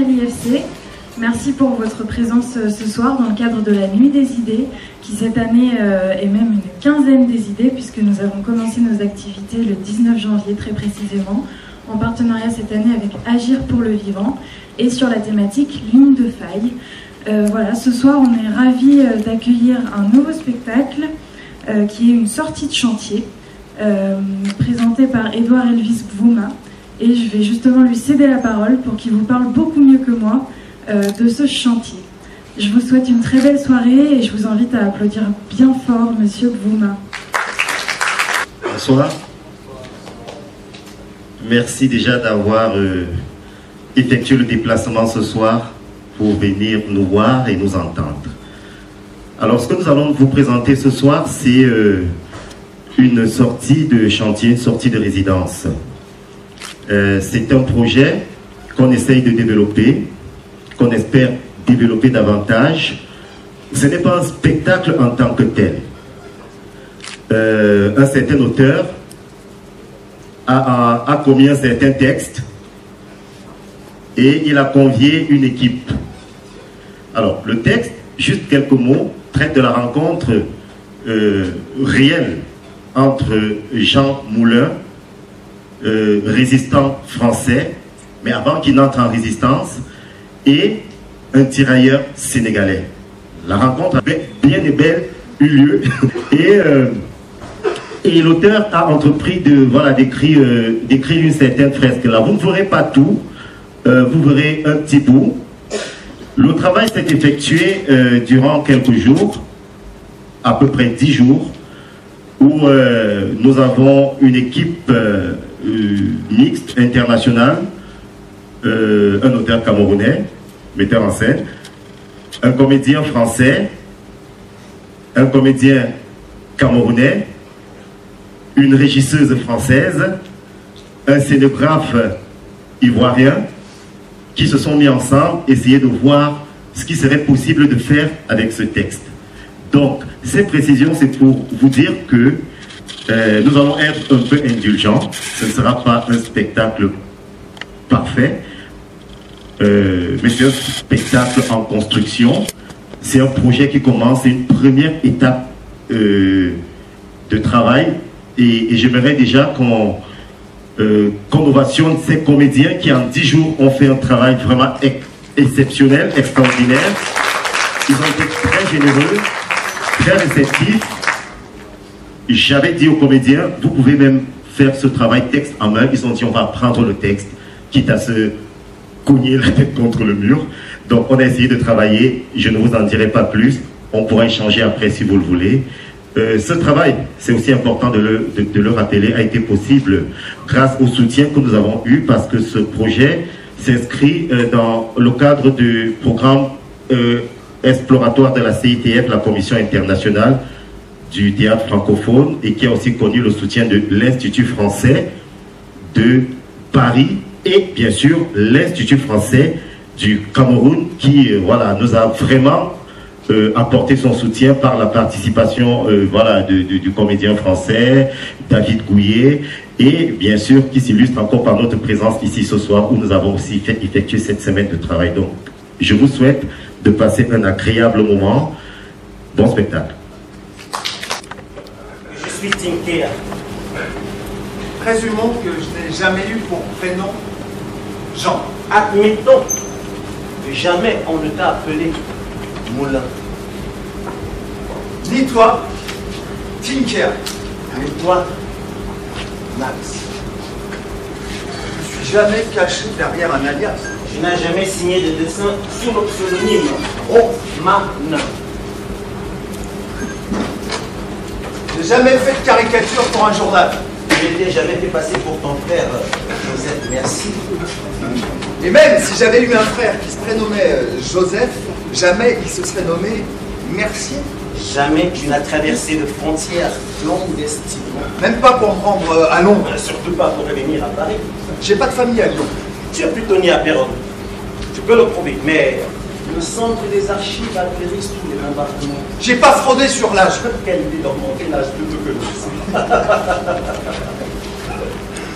à l'IFC. Merci pour votre présence ce soir dans le cadre de la Nuit des idées, qui cette année est même une quinzaine des idées, puisque nous avons commencé nos activités le 19 janvier très précisément, en partenariat cette année avec Agir pour le vivant, et sur la thématique Ligne de faille. Voilà, ce soir on est ravis d'accueillir un nouveau spectacle qui est une sortie de chantier, présenté par Édouard Elvis Bvouma. Et je vais justement lui céder la parole pour qu'il vous parle beaucoup mieux que moi de ce chantier. Je vous souhaite une très belle soirée et je vous invite à applaudir bien fort Monsieur Bvouma. Bonsoir. Merci déjà d'avoir effectué le déplacement ce soir pour venir nous voir et nous entendre. Alors ce que nous allons vous présenter ce soir, c'est une sortie de chantier, une sortie de résidence. C'est un projet qu'on essaye de développer, qu'on espère développer davantage. Ce n'est pas un spectacle en tant que tel. Un certain auteur a commis un certain texte et il a convié une équipe. Alors, le texte, juste quelques mots, traite de la rencontre réelle entre Jean Moulin, résistant français, mais avant qu'il n'entre en résistance, et un tirailleur sénégalais. La rencontre a bien et belle eu lieu et l'auteur a entrepris d'écrire une certaine fresque. Là, vous ne verrez pas tout, vous verrez un petit bout. Le travail s'est effectué durant quelques jours, à peu près 10 jours, où nous avons une équipe mixte, internationale, un auteur camerounais, metteur en scène, un comédien français, un comédien camerounais, une régisseuse française, un scénographe ivoirien, qui se sont mis ensemble, essayer de voir ce qui serait possible de faire avec ce texte. Donc, ces précisions, c'est pour vous dire que nous allons être un peu indulgents. Ce ne sera pas un spectacle parfait, mais c'est un spectacle en construction. C'est un projet qui commence, c'est une première étape de travail. Et j'aimerais déjà qu'on ovationne ces comédiens qui en 10 jours ont fait un travail vraiment exceptionnel, extraordinaire. Ils ont été très généreux, très réceptifs. J'avais dit aux comédiens, vous pouvez même faire ce travail texte en main. Ils ont dit, on va prendre le texte, quitte à se cogner la tête contre le mur. Donc on a essayé de travailler, je ne vous en dirai pas plus, on pourra échanger après si vous le voulez. Ce travail, c'est aussi important de le rappeler, a été possible grâce au soutien que nous avons eu, parce que ce projet s'inscrit dans le cadre du programme exploratoire de la CITF, la Commission internationale du théâtre francophone, et qui a aussi connu le soutien de l'Institut français de Paris et bien sûr l'Institut français du Cameroun, qui nous a vraiment apporté son soutien par la participation du comédien français David Gouillet, et bien sûr qui s'illustre encore par notre présence ici ce soir, où nous avons aussi effectué cette semaine de travail. Donc je vous souhaite de passer un agréable moment. Bon spectacle. Je suis Tinker. Présumons que je n'ai jamais eu pour prénom Jean. Admettons que jamais on ne t'a appelé Moulin. Ni toi, Tinker. Ni toi, Max. Je ne suis jamais caché derrière un alias. Tu n'as jamais signé de dessin sous le pseudonyme Roman. J'ai jamais fait de caricature pour un journal. Je n'ai jamais fait passer pour ton frère Joseph Merci. Et même si j'avais eu un frère qui se prénommait Joseph, jamais il se serait nommé Mercier. Jamais tu n'as traversé de frontières clandestinement. Même pas pour me rendre à Londres. Surtout pas pour revenir à Paris. J'ai pas de famille à Lyon. Tu es plutôt né à Péronne. Tu peux le prouver, mais le centre des archives atterrisse tous les embarquements. J'ai pas fraudé sur l'âge. Quelle idée d'augmenter l'âge plutôt que nous.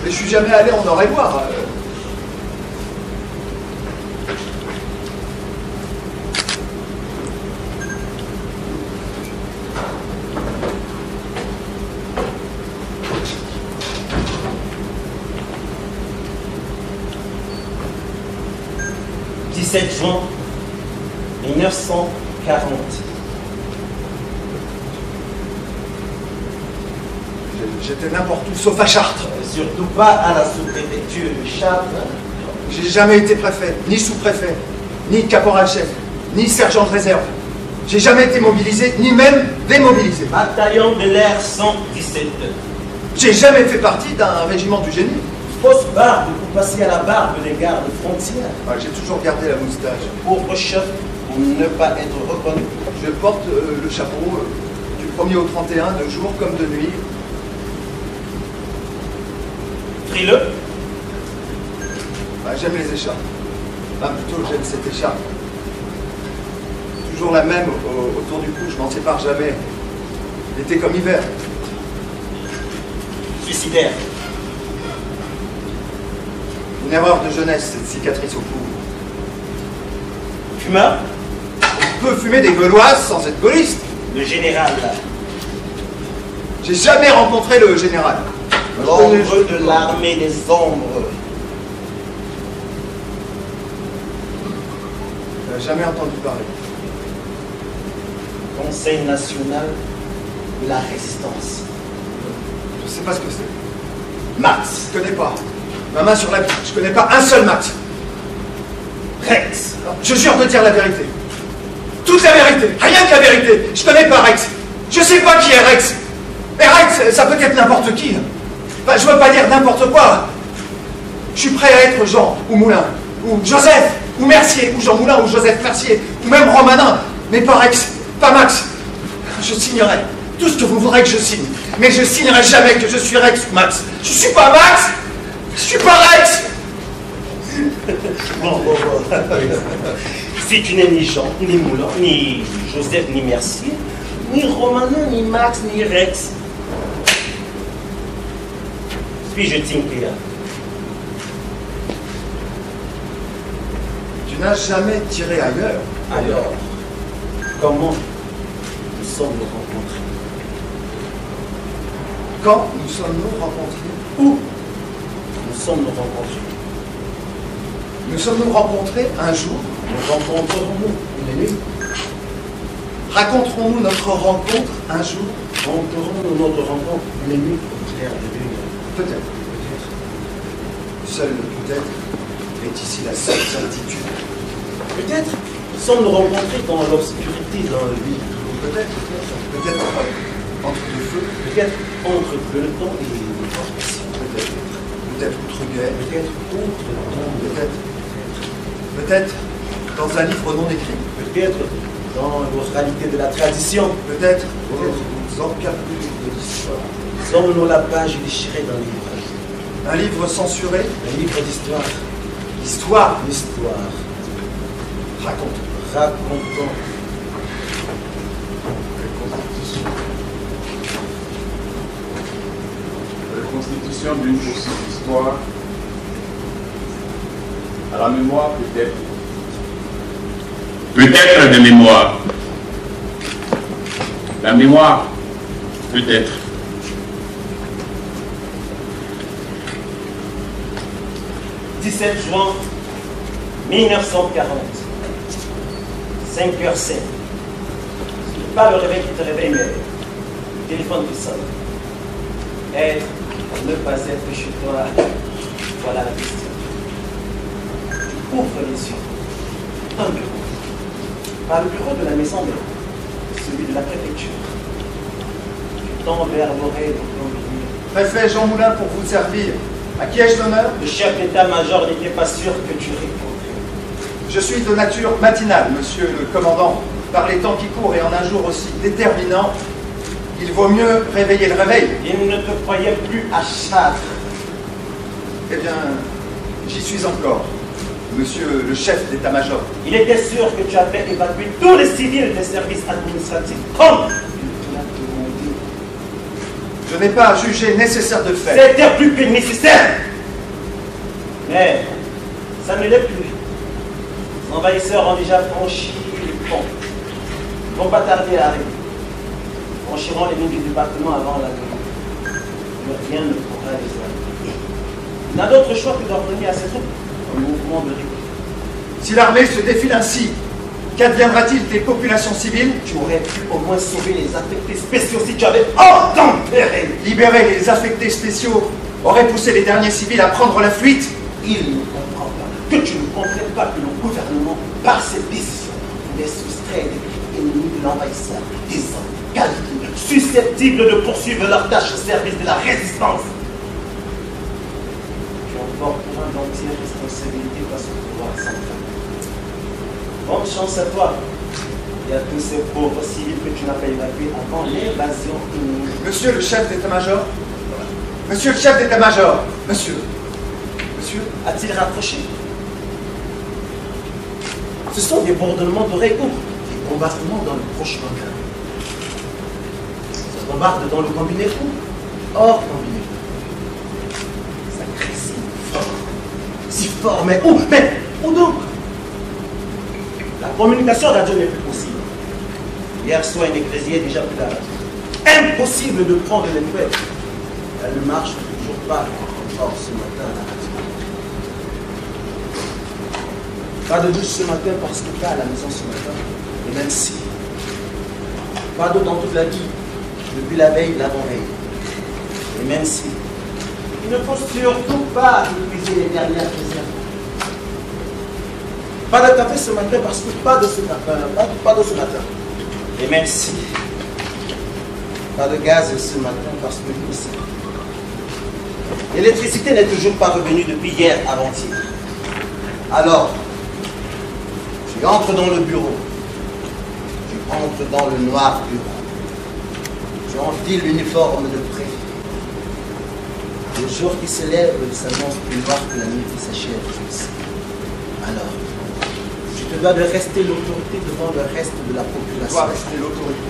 Mais je suis jamais allé en Eure-et-Loir. 17 juin 1940. J'étais n'importe où, sauf à Chartres. Surtout pas à la sous-préfecture de Chartres. J'ai jamais été préfet, ni sous-préfet, ni caporal-chef, ni sergent de réserve. J'ai jamais été mobilisé, ni même démobilisé. Bataillon de l'air 117. J'ai jamais fait partie d'un régiment du génie. Fausse barbe pour passer à la barbe des gardes frontières. Ah, j'ai toujours gardé la moustache. Pauvre chef pour ne pas être reconnu. Je porte le chapeau du 1er au 31, de jour comme de nuit. Frileux. Ah, j'aime les écharpes. Ah, plutôt, j'aime cette écharpe. Toujours la même autour du cou, je m'en sépare jamais. Été comme hiver. Suicidaire. Une erreur de jeunesse, cette cicatrice au cou. Fumeur. On peut fumer des gauloises sans être gaulliste. Le général. J'ai jamais rencontré le général. L'ombre de l'armée des ombres. Jamais entendu parler. Conseil national de la résistance. Je sais pas ce que c'est. Max. Je connais pas. Ma main sur la Bible, je connais pas un seul Max. Rex. Je jure de dire la vérité. Toute la vérité. Rien que la vérité. Je connais pas Rex. Je sais pas qui est Rex. Mais Rex, ça peut être n'importe qui. Enfin, je veux pas dire n'importe quoi. Je suis prêt à être Jean ou Moulin, ou Joseph, ou Mercier, ou Jean Moulin, ou Joseph Mercier, ou même Romanin, mais pas Rex, pas Max. Je signerai tout ce que vous voudrez que je signe, mais je signerai jamais que je suis Rex ou Max. Je suis pas Max, je suis pas Rex. Bon. Si tu n'es ni Jean, ni Moulin, ni Joseph, ni Mercier, ni Romanin, ni Max, ni Rex, suis-je Tinker? Tu n'as jamais tiré ailleurs. Alors, comment nous sommes-nous rencontrés? Quand nous sommes-nous rencontrés? Où nous sommes-nous rencontrés? Nous sommes-nous rencontrés un jour? Nous rencontrerons-nous une nuit? Raconterons-nous notre rencontre un jour? Rencontrerons-nous notre rencontre une nuit au clair de lune? Peut-être. Seul peut-être est ici la seule certitude. Peut-être sommes-nous rencontrés dans l'obscurité, dans le vide. Peut-être entre deux feux. Peut-être entre le temps et le temps passé. Peut-être outre-guerre. Peut-être contre le temps. Peut-être dans un livre non écrit. Peut-être dans l'oralité de la tradition. Peut-être aux encablures de l'histoire. Sommes-nous la page déchirée d'un livre? Un livre censuré. Un livre d'histoire. L'histoire. L'histoire. Raconte. Racontons. La constitution d'une possible histoire. À la mémoire peut-être. Peut-être de mémoire. La mémoire peut-être. « 17 juin 1940, 5h07. Ce n'est pas le réveil qui te réveille, mais le téléphone qui sonne. Être ou ne pas être chez toi, voilà la question. Tu ouvres les yeux. Un bureau. Pas le bureau de la maison, mais celui de la préfecture. Tu tends vers l'oreille de ton bureau. Préfet Jean Moulin pour vous servir. À qui ai-je l'honneur? Le chef d'état-major n'était pas sûr que tu répondrais. Je suis de nature matinale, monsieur le commandant. Par les temps qui courent et en un jour aussi déterminant, il vaut mieux réveiller le réveil. Il ne te croyait plus à Chartres. Eh bien, j'y suis encore, monsieur le chef d'état-major. Il était sûr que tu avais évacué tous les civils des services administratifs, comme il te l'a demandé. Je n'ai pas jugé nécessaire de le faire. C'était plus que nécessaire. Mais ça ne l'est plus. Les envahisseurs ont déjà franchi le pont. Ils ne vont pas tarder à arriver. Ils franchiront les lignes du département avant la nuit. Mais rien ne pourra les arrêter. Il n'a d'autre choix que d'ordonner à ses troupes un mouvement de révolte. Si l'armée se défile ainsi, qu'adviendra-t-il des populations civiles? Tu aurais pu au moins sauver les affectés spéciaux si tu avais obtempéré. Libérer les affectés spéciaux aurait poussé les derniers civils à prendre la fuite. Il ne comprend pas que tu ne comprennes pas que le gouvernement, par ses décisions, voulait soustraire les ennemis de l'envahisseur des hommes qualifiés, susceptibles de poursuivre leurs tâches au service de la résistance. Tu emportes pour un d'entière responsabilité face au pouvoir central. Bonne chance à toi. Il y a tous ces pauvres civils que tu n'as pas évacués avant l'invasion ennemie. Monsieur le chef d'état-major, monsieur le chef d'état-major, monsieur, A-t-il rapproché? Ce sont des bourdonnements d'oreilles ou des bombardements dans le proche lointain. Ça bombarde dans le combiné ou hors combiné. Ça crie si fort, mais où donc? La communication radio n'est plus possible. Hier soir, une ecclésie est déjà plus là. Impossible de prendre les nouvelles. Elle ne marche toujours pas. Or, ce matin, à la radio. Pas de douche ce matin parce que pas à la maison ce matin. Et même si. Pas d'eau dans toute la vie. Depuis la veille, l'avant-veille. Et même si. Il ne faut surtout pas utiliser les dernières réserves. Pas de café ce matin parce que pas de ce matin. Pas d'eau ce matin. Et même si. Pas de gaz ce matin parce que nous aussi. L'électricité n'est toujours pas revenue depuis hier avant-hier. Alors, tu entres dans le bureau. Tu entres dans le noir bureau. Tu enfiles l'uniforme de préfet. Le jour qui se lève s'annonce plus noir que la nuit qui s'achève. Alors, tu te dois de rester l'autorité devant le reste de la population. Tu dois rester l'autorité.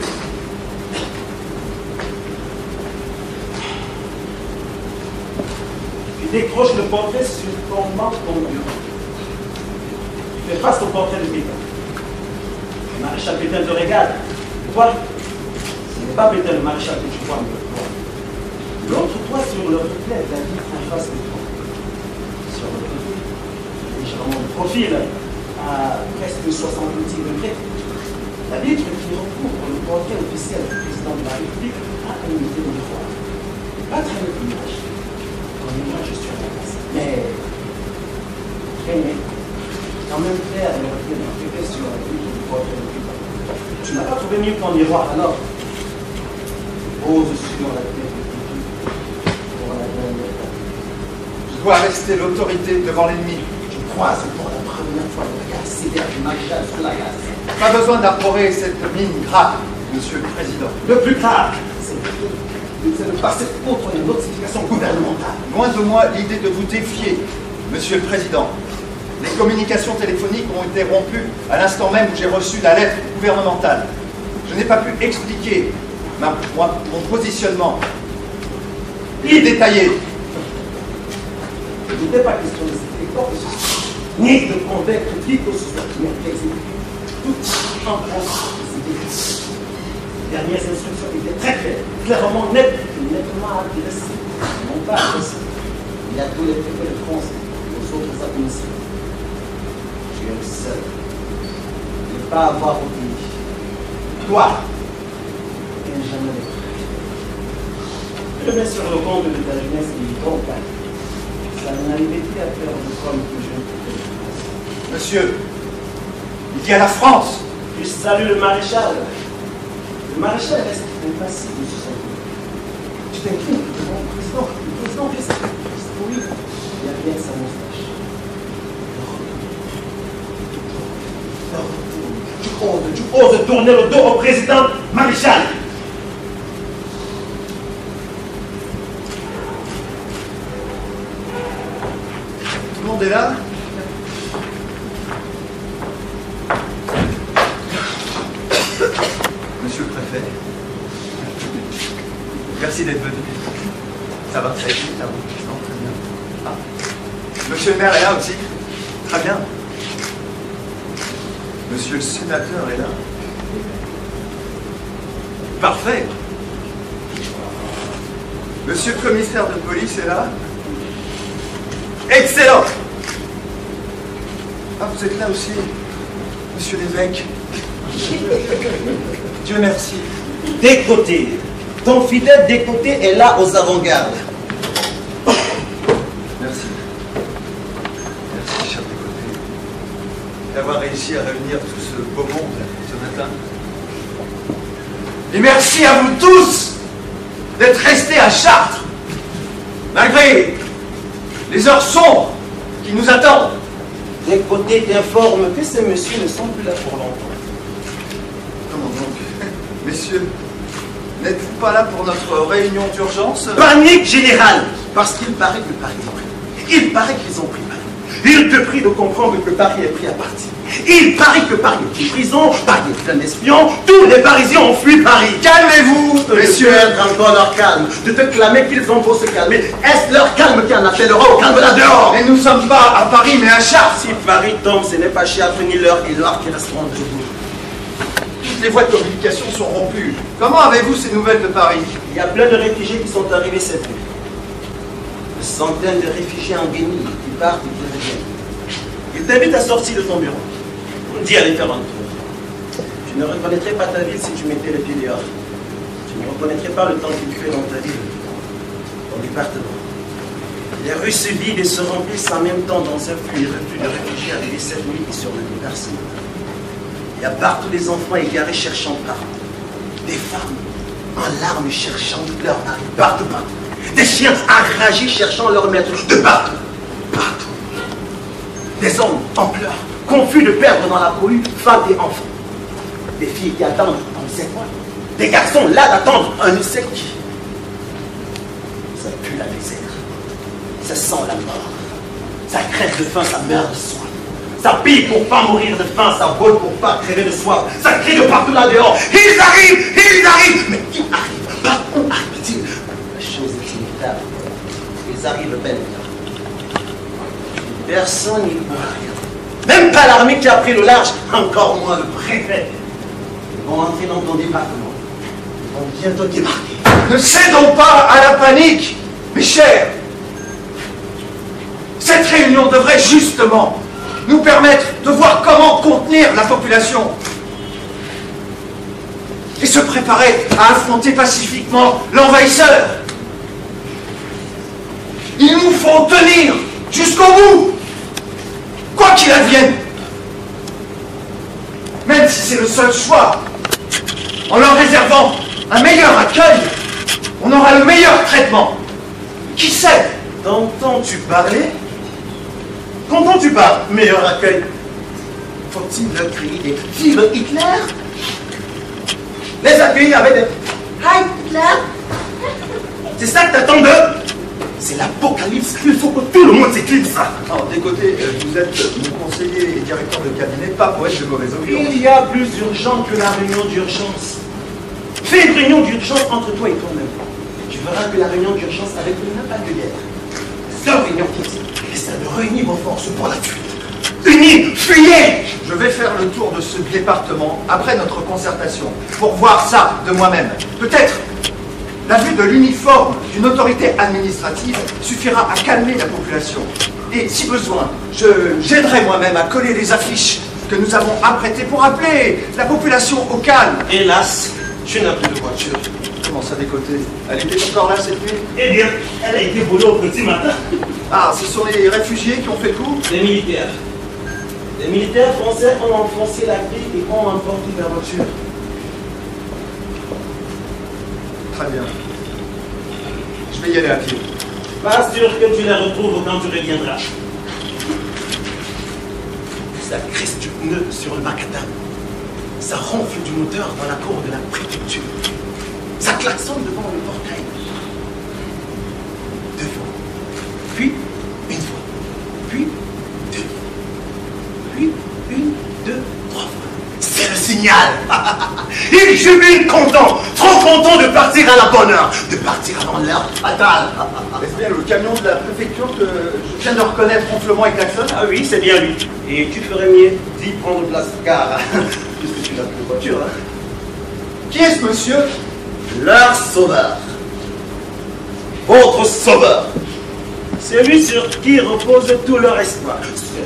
Tu décroches le portrait sur ton banc bureau. Tu fais face au portrait de Pétain. Le maréchal Pétain te regarde. Tu vois, ce n'est pas Pétain le maréchal que tu vois, mais toi. L'autre toi sur le reflet, la vitre en face de toi. Sur le côté, légèrement de profil, à presque 70 degrés. La vitre qui recouvre le portrait officiel du président de la République a un unité de miroir. Pas très belle image. Je suis à la place. Mais, quand même faire le reflet d'un préfet sur la vitre du portrait de Pétain. Tu n'as pas trouvé mieux qu'un miroir, alors pose sur la tête de Pétain pour la dernière fois. Je dois rester l'autorité devant l'ennemi. Tu croises pour la première fois le regard sévère du maréchal sur la glace. Pas besoin d'arborer cette mine grave, monsieur le président. Le plus grave, c'est de passer contre les notifications gouvernementales. Loin de moi l'idée de vous défier, monsieur le président. Les communications téléphoniques ont été rompues à l'instant même où j'ai reçu la lettre gouvernementale. Je n'ai pas pu expliquer mon positionnement. Il est détaillé. Il n'était pas question de citer quoi que ce soit, ni de convaincre qui que ce soit qui m'a fait exécuter tout en France. Les dernières instructions étaient très claires, clairement nettes, nettement adressées. Non pas adressées. Il y a tous les préfets de France et aux autres administrations. Tu es le seul de ne pas avoir obéi. Toi, et jamais le frère. Je mets sur le compte de ta jeunesse et du bon père. Ça n'a été à faire de comme que je ne peux pas. Monsieur, il y a la France. Je salue le maréchal. Le maréchal reste impassible sur son coup. Tu t'inquiètes devant le président. Le président reste oui. Il y a bien sa moustache. Tu oses tourner le dos au président maréchal. Tout le monde est là? Monsieur le préfet, merci d'être venu. Ça va très vite, à vous, président, très bien. Ah. Monsieur le maire est là aussi? Très bien. Monsieur le sénateur est là? Parfait. Monsieur le commissaire de police est là? Excellent. Ah, vous êtes là aussi, monsieur l'évêque. Dieu merci. Décoté. Ton fidèle Décoté est là aux avant-gardes. Merci. Merci, cher Décoté, d'avoir réussi à réunir tout ce beau monde ce matin. Et merci à vous tous d'être restés à Chartres, malgré les heures sombres qui nous attendent. Décoté t'informe que ces messieurs ne sont plus là pour longtemps. Comment donc, messieurs, n'êtes-vous pas là pour notre réunion d'urgence? Panique générale. Parce qu'il paraît que Paris est pris. Il paraît qu'ils ont pris Paris. Il te prie de comprendre que Paris est pris à partie. Il paraît que Paris est pris prison, Paris est plein d'espions, tous les Parisiens ont fui Paris. Calmez-vous, messieurs. Perdre encore leur calme, de te clamer qu'ils ont beau se calmer. Est-ce leur calme qui en appellera au calme là-dehors? Mais nous ne sommes pas à Paris, mais à Chartres. Si Paris tombe, ce n'est pas Chartres ni l'heure et l'or qui resteront debout. Toutes les voies de communication sont rompues. Comment avez-vous ces nouvelles de Paris? Il y a plein de réfugiés qui sont arrivés cette nuit. Des centaines de réfugiés en Guinée qui partent et qui reviennent. Ils t'invitent à sortir de ton bureau. Dis aller faire un tour. Tu ne reconnaîtrais pas ta ville si tu mettais le pied dehors. Tu ne reconnaîtrais pas le temps qu'il fait dans ta ville, ton département. Les rues se vident et se remplissent en même temps dans un flux de réfugiés arrivés cette nuit et sur le personne. Il y a partout des enfants égarés cherchant partout. Des femmes en larmes cherchant leur mari partout, partout. Des chiens enragés cherchant leur maître de partout, partout. Des hommes en pleurs, confus de perdre dans la cohue femmes et enfants. Des filles qui attendent on ne sait quoi. Des garçons là d'attendre un ne sait qui. Ça pue la misère. Ça sent la mort. Ça crève de faim, ça meurt de soif. Ça pille pour pas mourir de faim, ça vole pour pas crever de soif. Ça crie de partout là dehors. Ils arrivent. Mais qui arrive? Par où arrive-t-il? La chose est inévitable. Ils arrivent bel et bien. Personne n'y pourra rien. Même pas l'armée qui a pris le large, encore moins le préfet. Ils vont entrer dans ton département. Ils vont bientôt débarquer. Ne cédons pas à la panique, mes chers. Cette réunion devrait justement nous permettre de voir comment contenir la population et se préparer à affronter pacifiquement l'envahisseur. Il nous faut tenir jusqu'au bout, quoi qu'il advienne, même si c'est le seul choix. En leur réservant un meilleur accueil, on aura le meilleur traitement. Qui sait? T'entends-tu parler? Quand tu parles, meilleur accueil. Faut-il leur crier des vive Hitler? Les accueillir avec des Hi Hitler? C'est ça que t'attends d'eux? C'est l'apocalypse. Il faut que tout le monde s'éclipse. Alors, des côtés, vous êtes mon conseiller et directeur de cabinet, pas poète de mauvaise augure. Il y a plus urgent que la réunion d'urgence. Fais une réunion d'urgence entre toi et toi-même. Tu verras que la réunion d'urgence avec lui n'a pas de guerre. La seule réunion qui existe, c'est de réunir vos forces pour la fuite. Unis, fuyez! Je vais faire le tour de ce département après notre concertation pour voir ça de moi-même. Peut-être la vue de l'uniforme d'une autorité administrative suffira à calmer la population. Et si besoin, j'aiderai moi-même à coller les affiches que nous avons apprêtées pour appeler la population au calme. Hélas, tu n'as plus de voiture. Comment ça, Décoté? Elle était encore là cette nuit? Eh bien, elle a été volée au petit matin. Ah, ce sont les réfugiés qui ont fait le coup? Les militaires. Les militaires français ont enfoncé la grille et ont emporté la voiture. Très bien. Je vais y aller à pied. Pas sûr que tu les retrouves quand tu reviendras. Ça crisse du pneu sur le macadam. Ça ronfle du moteur dans la cour de la préfecture. Ça klaxonne devant le portail. Deux fois. Puis une fois. Puis deux. Puis une, deux, trois fois. C'est le signal. Il jubile content. Trop content de partir à la bonne heure. De partir avant l'heure fatale. Est-ce bien le camion de la préfecture que je viens de reconnaître ronflement et klaxon? Ah oui, c'est bien lui. Et tu ferais mieux d'y prendre place, car puisque tu n'as plus de voiture, hein. Qui est ce monsieur? Leur sauveur. Votre sauveur. Celui sur qui repose tout leur espoir.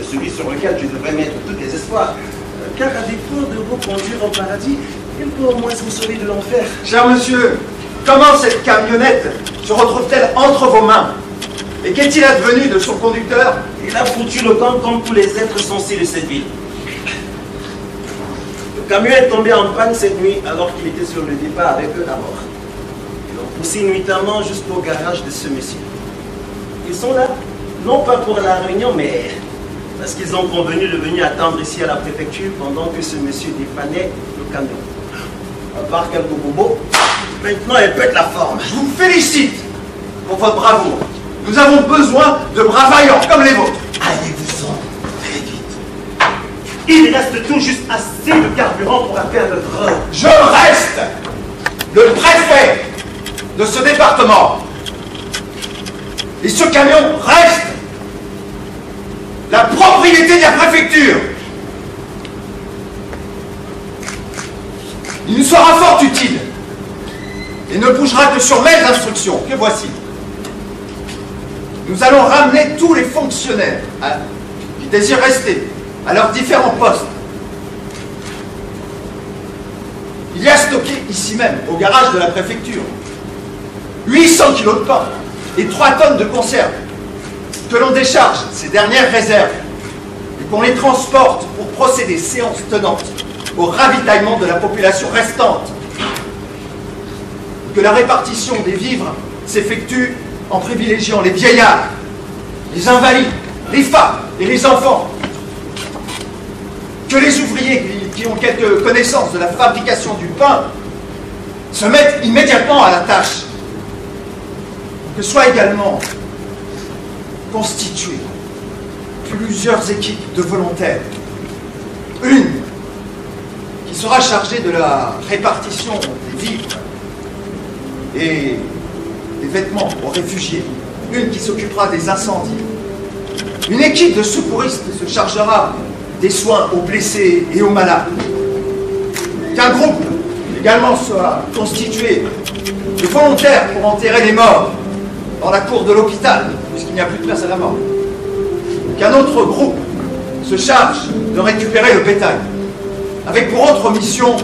Celui sur lequel tu devrais mettre tous tes espoirs. Car à défaut de vous conduire au paradis, il peut au moins vous sauver de l'enfer. Cher monsieur, comment cette camionnette se retrouve-t-elle entre vos mains? Et qu'est-il advenu de son conducteur? Il a foutu le camp comme tous les êtres sensés de cette ville. Le camion est tombé en panne cette nuit alors qu'il était sur le départ avec eux à mort. Ils l'ont poussé nuitamment jusqu'au garage de ce monsieur. Ils sont là, non pas pour la réunion, mais parce qu'ils ont convenu de venir attendre ici à la préfecture pendant que ce monsieur dépannait le camion. À part quelques bobos, maintenant elle pète la forme. Je vous félicite pour votre bravoure. Nous avons besoin de bras vaillants comme les vôtres. Allez-vous-en, très vite. Il reste tout juste assez de carburant pour atteindre notre heure. Je reste le préfet de ce département. Et ce camion reste la propriété de la préfecture. Il nous sera fort utile et ne bougera que sur mes instructions, que voici. Nous allons ramener tous les fonctionnaires qui désirent rester à leurs différents postes. Il y a stocké ici même, au garage de la préfecture, 800 kilos de pain et 3 tonnes de conserve que l'on décharge ces dernières réserves et qu'on les transporte pour procéder séance tenante au ravitaillement de la population restante. Que la répartition des vivres s'effectue en privilégiant les vieillards, les invalides, les femmes et les enfants. Que les ouvriers qui ont quelques connaissances de la fabrication du pain se mettent immédiatement à la tâche. Que soient également constituées plusieurs équipes de volontaires. Une qui sera chargée de la répartition des vivres et des vêtements aux réfugiés. Une qui s'occupera des incendies. Une équipe de secouristes se chargera des soins aux blessés et aux malades. Qu'un groupe également soit constitué de volontaires pour enterrer les morts dans la cour de l'hôpital, puisqu'il n'y a plus de place à la mort. Qu'un autre groupe se charge de récupérer le bétail, avec pour autre mission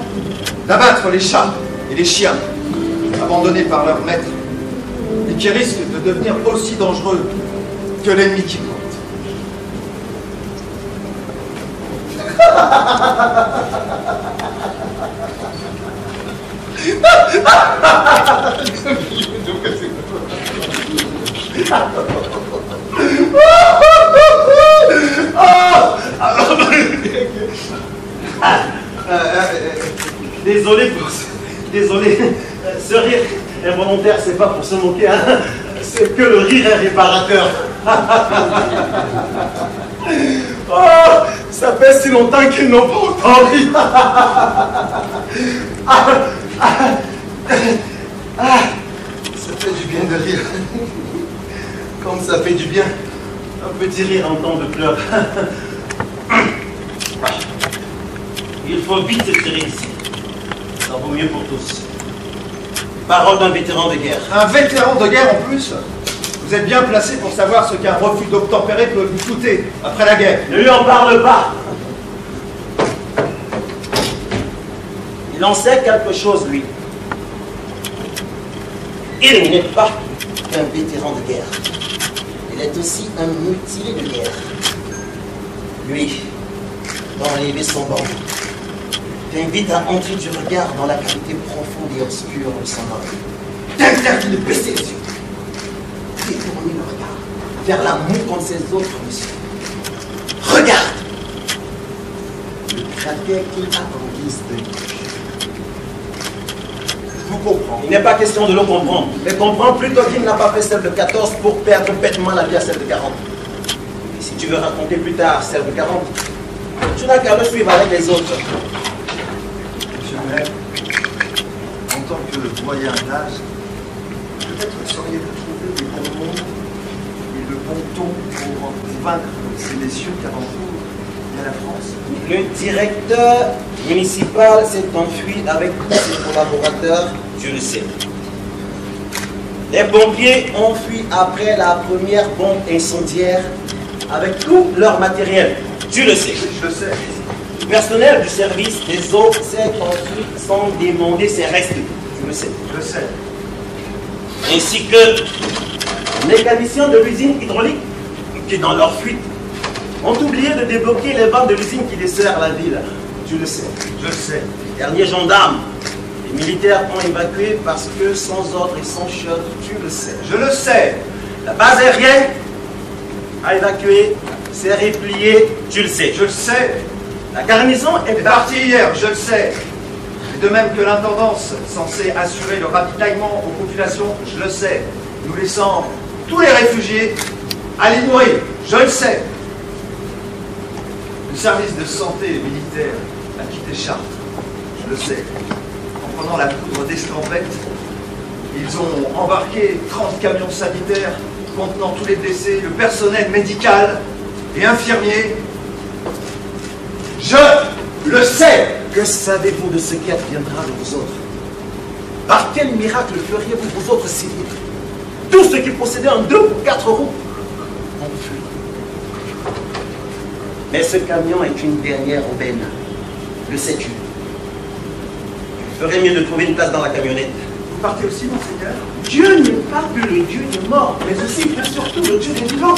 d'abattre les chats et les chiens abandonnés par leur maître et qui risquent de devenir aussi dangereux que l'ennemi qui pointe. Désolé, ce rire involontaire, c'est pas pour se moquer, hein. C'est que le rire est réparateur. Oh, ça fait si longtemps qu'ils n'ont pas autant ri. Ça fait du bien de rire. Comme ça fait du bien un petit rire en temps de pleurs. Il faut vite se tirer ici. Ça vaut mieux pour tous. Parole d'un vétéran de guerre. Un vétéran de guerre en plus? Vous êtes bien placé pour savoir ce qu'un refus d'obtempérer peut vous coûter après la guerre. Ne lui en parle pas. Il en sait quelque chose, lui. Il n'est pas qu'un vétéran de guerre. Il est aussi un mutilé de guerre. Lui, d'enlever son banc, t'invite à entrer du regard dans la cavité profonde et obscure de son âme. T'interdit de baisser les yeux. Détourner le regard vers l'amour contre ses autres missions. Regarde le cratère qu'il a en guise de bouche. Vous comprenez. Il n'est pas question de le comprendre, mais comprends plutôt qu'il n'a pas fait celle de 14 pour perdre bêtement la vie à celle de 40. Et si tu veux raconter plus tard celle de 40, tu n'as qu'à le suivre avec les autres. Monsieur le maire, en tant que doyen d'âge, peut-être sauriez-vous trouver des bons mots et le bon ton pour convaincre ces messieurs qui alentour et à la France. Le directeur municipal s'est enfui avec tous ses collaborateurs, tu le sais. Les pompiers ont fui après la première bombe incendiaire avec tout leur matériel. Tu le sais. Je le sais. Le personnel du service des eaux s'est enfui sans demander ses restes. Tu le sais. Je le sais. Ainsi que les mécaniciens de l'usine hydraulique qui, dans leur fuite, ont oublié de débloquer les vannes de l'usine qui dessert la ville. Tu le sais. Je le sais. Les derniers gendarmes, les militaires ont évacué parce que sans ordre et sans chef, tu le sais. Je le sais. La base aérienne a évacué, s'est repliée, tu le sais. Je le sais. La garnison est est parti hier, je le sais. Et de même que l'intendance censée assurer le ravitaillement aux populations, je le sais. Nous laissant tous les réfugiés à les nourrir, je le sais. Le service de santé militaire a quitté Chartres, je le sais. En prenant la poudre d'escampette, ils ont embarqué 30 camions sanitaires contenant tous les blessés, le personnel médical et infirmier. Je le sais. Que savez-vous de ce qui adviendra de vous autres? Par quel miracle feriez-vous vous autres civils? Tous ceux qui possédaient en 2 ou 4 roues ont fui. Mais ce camion est une dernière aubaine. Le sais-tu? Il ferait mieux de trouver une place dans la camionnette. Vous partez aussi, monseigneur? Dieu n'est pas que le Dieu des morts, mais aussi et surtout le Dieu des vivants.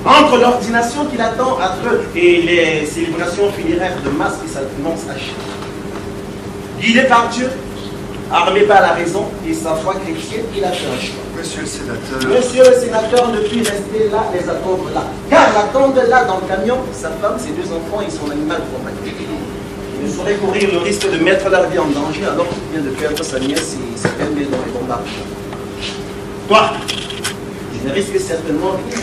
Entre l'ordination qu'il attend à eux et les célébrations funéraires de masse qui s'annoncent à Chypre. Guidé par Dieu, armé par la raison et sa foi chrétienne, il a fait un choix. Monsieur le sénateur. Monsieur le sénateur ne puis rester là, les attendre là. Car l'attendre là dans le camion, sa femme, ses 2 enfants et son animal compagnie. Il ne saurait courir le risque de mettre leur vie en danger alors qu'il vient de perdre sa nièce et sa belle-mère dans les bombardements. Toi, tu ne risques certainement rien.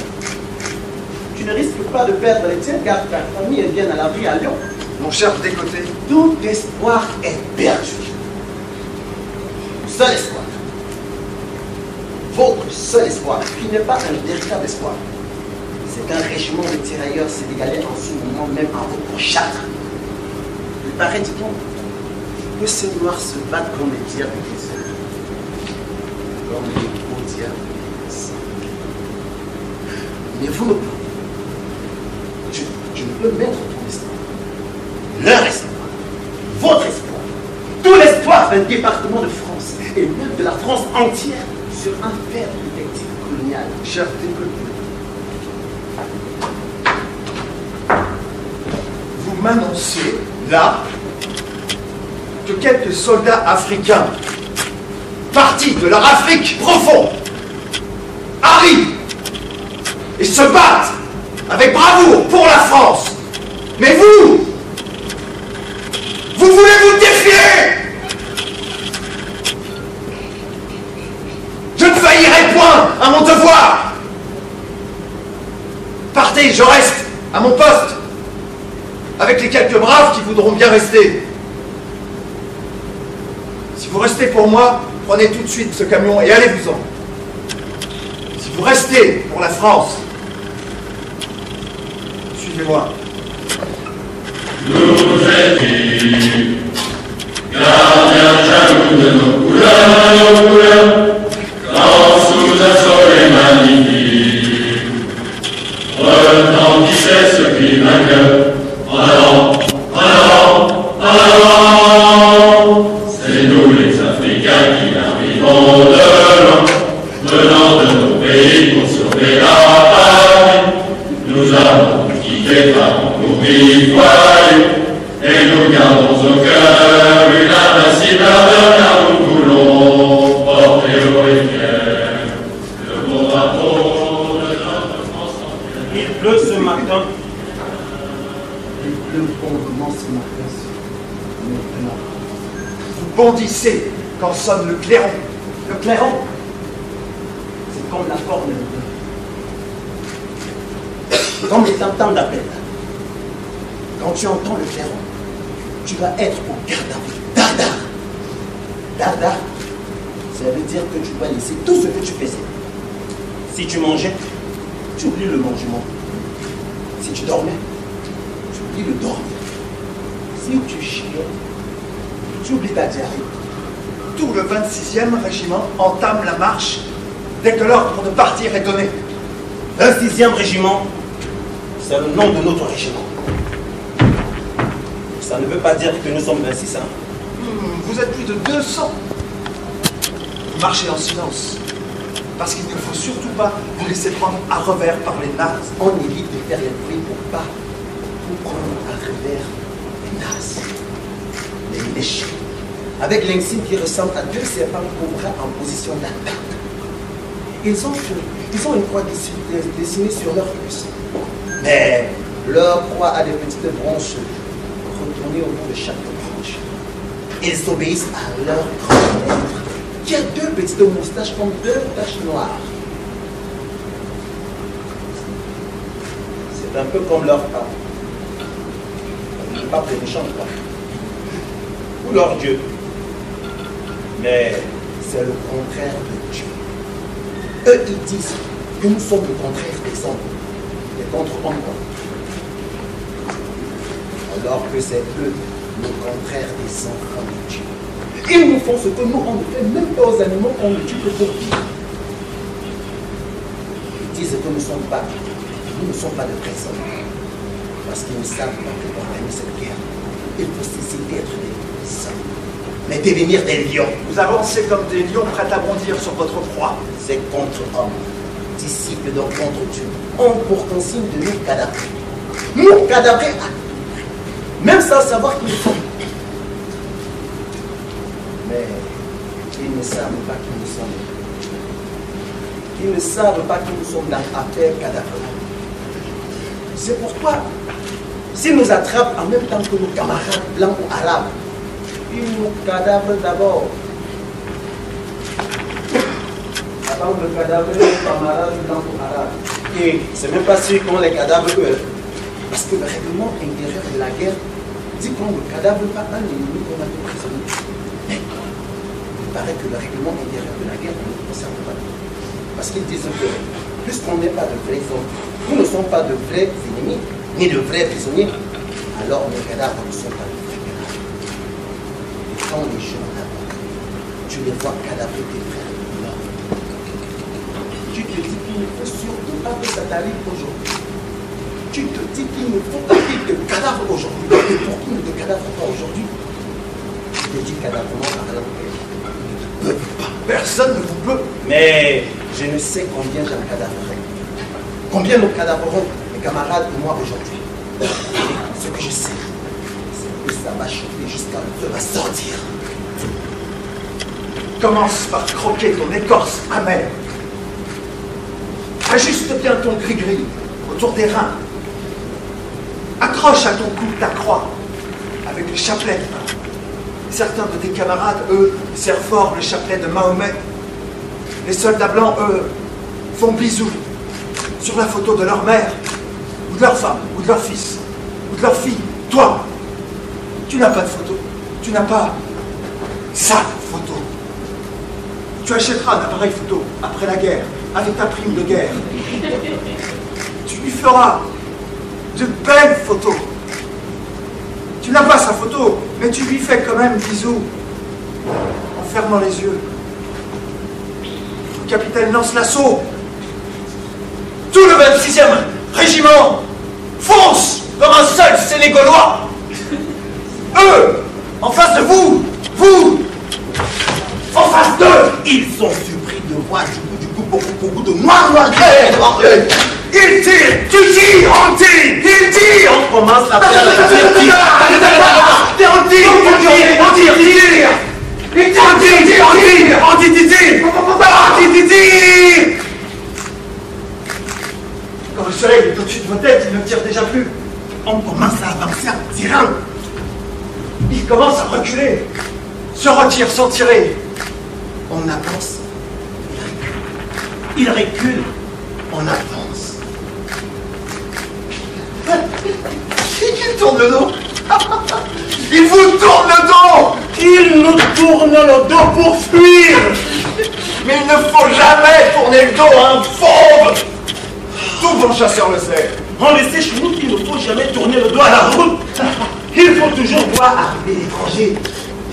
Tu ne risques pas de perdre les tiens car ta famille est bien à l'abri à Lyon. Mon cher décoté. Tout espoir est perdu. Seul espoir. Votre seul espoir, qui n'est pas un véritable espoir, c'est qu'un régiment de tirailleurs sénégalais en ce moment même en route pour Chartres. Il paraît, dit-on, que ces noirs se battent comme les diables du désert. Comme les gros diables du désert. Mais vous ne pouvez. Je ne peux mettre ton espoir, leur espoir, votre espoir, tout l'espoir d'un département de France et même de la France entière sur un père détective colonial. Cher décoté. Vous m'annoncez, là, que quelques soldats africains, partis de leur Afrique profonde, arrivent et se battent avec bravoure pour la France. Mais vous voulez vous défier. Je ne faillirai point à mon devoir. Partez, je reste à mon poste avec les quelques braves qui voudront bien rester. Si vous restez pour moi, prenez tout de suite ce camion et allez-vous-en. Si vous restez pour la France, suivez-moi. Nous étions gardiens jaloux de nos couleurs, quand sous un soleil magnifique, retentissait ce cri vainqueur. En avant, en avant, en avant. C'est nous les Africains qui arrivons de loin, venant de nos pays pour sauver la patrie. Nous avons quitté par nos vies foyers, et nous gardons au cœur une invincible ardeur, car nous voulons porter haut et fier le beau drapeau de notre France entière. Il pleut ce matin. Il pleut fondement ce matin. Maintenant. Vous bondissez quand sonne le clairon. Le clairon, c'est comme la corne de Dieu. Comme les tam-tams d'appel. Quand tu entends le clairon, tu vas être au garde à vue. Dardar. Dardar, ça veut dire que tu vas laisser tout ce que tu faisais. Si tu mangeais, tu oublies le mangement. Si tu dormais, tu oublies le dormir. Si tu chiais, tu oublies ta diarrhée. tout le 26e régiment entame la marche dès que l'ordre de partir est donné. 26e régiment, c'est le nom de notre régiment. Ça ne veut pas dire que nous sommes 26, hein. Vous êtes plus de 200. Vous marchez en silence. Parce qu'il ne faut surtout pas vous laisser prendre à revers par les nazes. On évite de faire les bruits pour pas nous prendre à revers les nazes. Les méchants. Avec l'insigne qui ressemble à deux serpents cobras en position d'attaque. Ils ont une croix dessinée sur leur cuisse. Mais leur croix a des petites branches retournées au bout de chaque branche. Ils obéissent à leur grand maître, qui a deux petites moustaches comme deux taches noires. C'est un peu comme leur pape. Le pape des méchants, quoi. Ou leur Dieu. Mais c'est le contraire de Dieu. Eux, ils disent que nous sommes le contraire des hommes, les contre-hommes. Alors que c'est eux, le contraire des enfants de Dieu. Ils nous font ce que nous, on ne fait même pas aux animaux qu'on ne tue que pour vivre. Ils disent que nous ne sommes pas de vrais hommes. Parce qu'ils ne savent pas que pour gagner cette guerre, il faut cesser d'être des hommes, mais devenir des lions. Vous avancez comme des lions prêts à bondir sur votre proie. C'est contre hommes, disciples donc contre Dieu, ont pour consigne de nous cadavrer. Nous cadavrer, même sans savoir qui nous sommes. Mais ils ne savent pas qui nous sommes. Ils ne savent pas que nous sommes dans l'affaire cadavre. C'est pourquoi, s'ils nous attrapent en même temps que nos camarades blancs ou arabes, ils nous cadavrent d'abord. Avant de cadavrer nos camarades blancs ou arabes. Et c'est même pas sûr qu'on les cadavre eux. Parce que le règlement intérieur de la guerre dit qu'on ne cadavre pas un ennemi qu'on a fait prisonnier. Mais il paraît que le règlement intérieur de la guerre ne nous concerne pas. Parce qu'ils disent que, puisqu'on n'est pas de vrais hommes, nous ne sommes pas de vrais ennemis, ni de vrais prisonniers, alors nos cadavres ne sont pas de vrais cadavres. Et quand les gens là-bas, tu les vois cadavrer tes frères, non. Tu te dis qu'il ne faut surtout pas que ça t'arrive aujourd'hui. Tu te dis qu'il ne faut pas qu'il te cadavre aujourd'hui. Et pour qu'il ne te cadavre pas aujourd'hui, tu te dis cadavrement par là. Personne ne vous peut. Mais je ne sais combien j'en cadavrerai. Combien nous cadavrerons, mes camarades et moi aujourd'hui. Ce que je sais, c'est que ça va chauffer jusqu'à le feu va sortir. Commence par croquer ton écorce amère. Ajuste bien ton gris-gris autour des reins. Accroche à ton cou ta croix avec le chapelet. Certains de tes camarades, eux, serrent fort le chapelet de Mahomet. Les soldats blancs, eux, font bisous sur la photo de leur mère, ou de leur femme, ou de leur fils, ou de leur fille. Toi, tu n'as pas de photo. Tu n'as pas sa photo. Tu achèteras un appareil photo après la guerre, avec ta prime de guerre. Tu lui feras de belles photos. Tu n'as pas sa photo, mais tu lui fais quand même bisous en fermant les yeux. Le capitaine lance l'assaut. Tout le 26e régiment fonce comme un seul Sénégalois. Eux, en face de vous, en face d'eux, Ils sont surpris de voir du coup beaucoup de noirs devant eux. ils tirent, tu tires, on tire, ils tirent. On commence à faire le Quand le soleil est au-dessus de vos têtes, il ne tire déjà plus. On commence à avancer en tirant. Il commence à reculer, se retire sans tirer. On avance. Il recule. On avance. Il tourne le dos. Il vous tourne le dos. Il nous tourne le dos pour fuir. Mais il ne faut jamais tourner le dos à un fauve. Tout bon chasseur le sait. On le sait chez nous qu'il ne faut jamais tourner le dos à la route. Il faut toujours voir arriver l'étranger.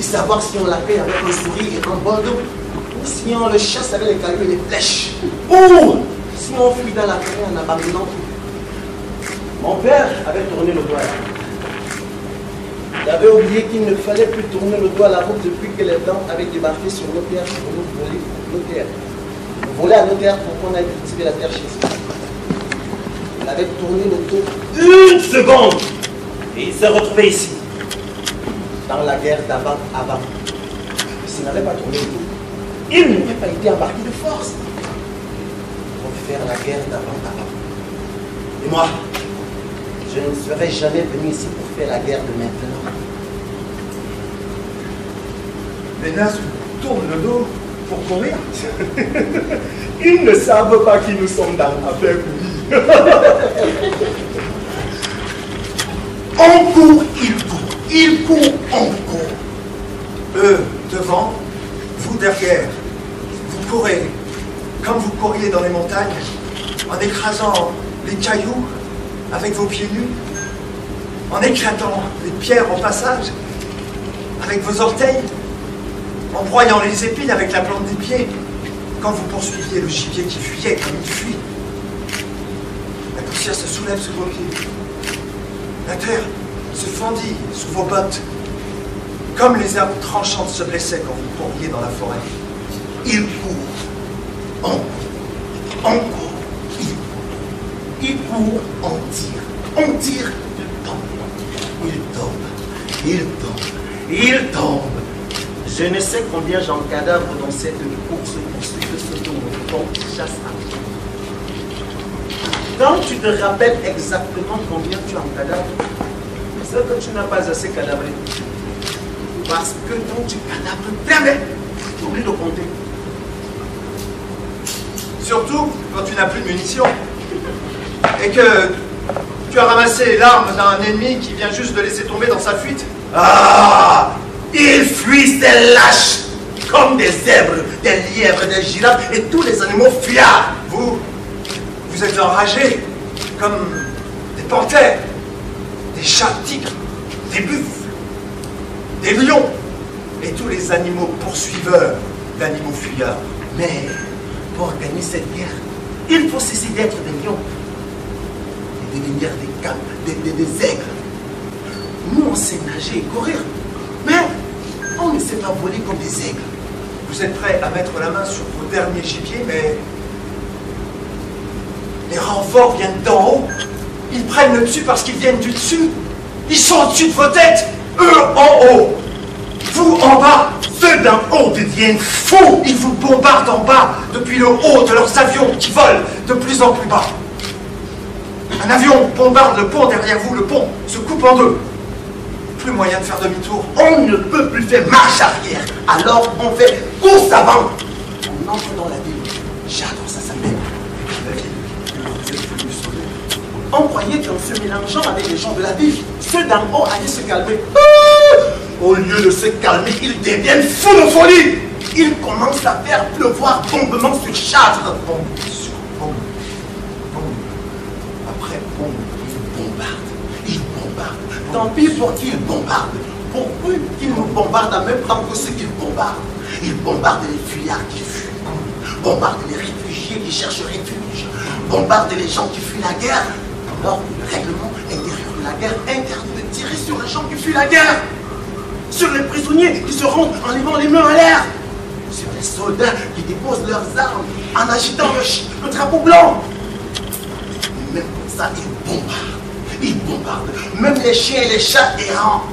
et savoir si on l'accueille avec un sourire et un bon dos, ou si on le chasse avec les cailloux et les flèches, ou si on fuit dans la forêt en abandonnant tout. Mon père avait tourné le doigt. Il avait oublié qu'il ne fallait plus tourner le doigt à la route depuis que les Blancs avaient débarqué sur nos terres pour nous voler nos terres. Nous voler à nos terres pour qu'on aille cultiver la terre chez eux. Il avait tourné le dos 1 seconde et il s'est retrouvé ici, dans la guerre d'avant. S'il n'avait pas tourné le dos, il n'aurait pas été embarqué de force pour faire la guerre d'avant. Et moi, je ne serais jamais venu ici pour faire la guerre de maintenant. Les nazes tournent le dos pour courir. Ils ne savent pas qui nous sommes dans l'affaire, oui. On court, ils courent. Ils courent, on court. Eux, devant, vous derrière. Vous courez comme vous couriez dans les montagnes, en écrasant les cailloux avec vos pieds nus, en éclatant les pierres au passage, avec vos orteils, en broyant les épines avec la plante des pieds, quand vous poursuiviez le gibier qui fuyait comme il fuit. La poussière se soulève sous vos pieds. La terre se fendit sous vos bottes, comme les herbes tranchantes se blessaient quand vous couriez dans la forêt. Il court, on court, on court, il court. Il court, on tire, il tombe, il tombe, il tombe. Je ne sais combien j'encadavre dans cette course-poursuite ce dont chasse à toi. Quand tu te rappelles exactement combien tu encadavres, c'est que tu n'as pas assez cadavré. Parce que quand tu cadavres, jamais, tu oublies de compter. Surtout quand tu n'as plus de munitions et que tu as ramassé l'arme d'un ennemi qui vient juste de laisser tomber dans sa fuite. Ah! Ils fuient ces lâches comme des zèbres, des lièvres, des girafes et tous les animaux fuyards. Vous êtes enragés comme des panthères, des chats tigres, des buffles, des lions et tous les animaux poursuiveurs d'animaux fuyards. Mais pour gagner cette guerre, il faut cesser d'être des lions et devenir des aigles. Nous, on sait nager et courir, mais on ne sait pas voler comme des aigles. Vous êtes prêts à mettre la main sur vos derniers gibiers, mais les renforts viennent d'en haut. Ils prennent le dessus parce qu'ils viennent du dessus. Ils sont au-dessus de vos têtes, eux en haut. Vous en bas, ceux d'en haut deviennent fous. Ils vous bombardent en bas depuis le haut de leurs avions qui volent de plus en plus bas. Un avion bombarde le pont derrière vous, le pont se coupe en deux. Plus moyen de faire demi-tour. On ne peut plus faire marche arrière, alors on fait course avant. On entre dans la ville. J'adore ça, ça m'aime. La ville, vous êtes venus sauver. On croyait qu'en se mélangeant avec les gens de la ville, ceux d'en haut allaient se calmer. Au lieu de se calmer, ils deviennent fous de folie. Ils commencent à faire pleuvoir bombement sur Châtre. Bombe sur bombe. Bombe. Après bombe, ils bombardent. Ils bombardent. Tant pis pour qui ils bombardent. Pour eux, ils nous bombardent en même temps que ceux qu'ils bombardent. Ils bombardent les fuyards qui fuient. Bombardent les réfugiés qui cherchent refuge. Bombardent les gens qui fuient la guerre. Alors, le règlement intérieur de la guerre interdit de tirer sur les gens qui fuient la guerre. Sur les prisonniers qui se rendent en levant les mains en l'air. Sur les soldats qui déposent leurs armes en agitant le drapeau blanc. Même comme ça, ils bombardent. Ils bombardent. Même les chiens et les chats errants.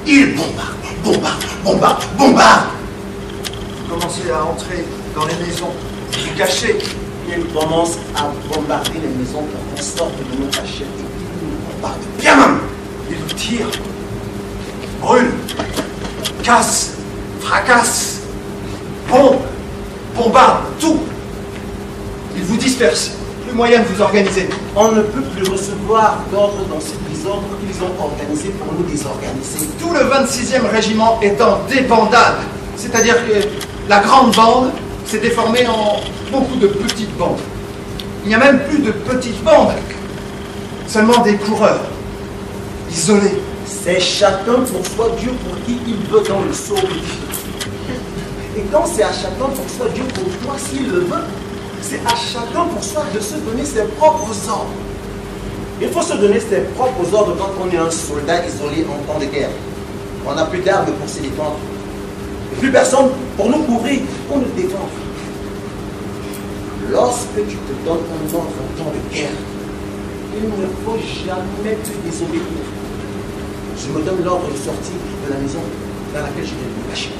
Ils bombardent, bombardent, bombardent, bombardent. Vous commencez à entrer dans les maisons, vous cachez. Ils commencent à bombarder les maisons pour qu'on sorte de nos cachettes. Ils nous bombardent bien même. Ils vous tirent, brûlent, cassent, fracassent, bombardent, tout. Ils vous dispersent. Plus moyen de vous organiser. On ne peut plus recevoir d'ordre dans ce désordre qu'ils ont organisé pour nous désorganiser. Tout le 26e régiment est en débandade. C'est-à-dire que la grande bande s'est déformée en beaucoup de petites bandes. Il n'y a même plus de petites bandes. Seulement des coureurs, isolés, C'est chacun pour soi, Dieu pour qui il veut dans le sceau. Et quand c'est à chacun pour soi, Dieu pour toi s'il le veut, c'est à chacun pour soi de se donner ses propres ordres. Il faut se donner ses propres ordres quand on est un soldat isolé en temps de guerre. On n'a plus d'armes pour se défendre. Et plus personne pour nous couvrir, pour nous défendre. Lorsque tu te donnes un ordre en temps de guerre, il ne faut jamais te désobéir. Je me donne l'ordre de sortir de la maison dans laquelle je viens de me cacher.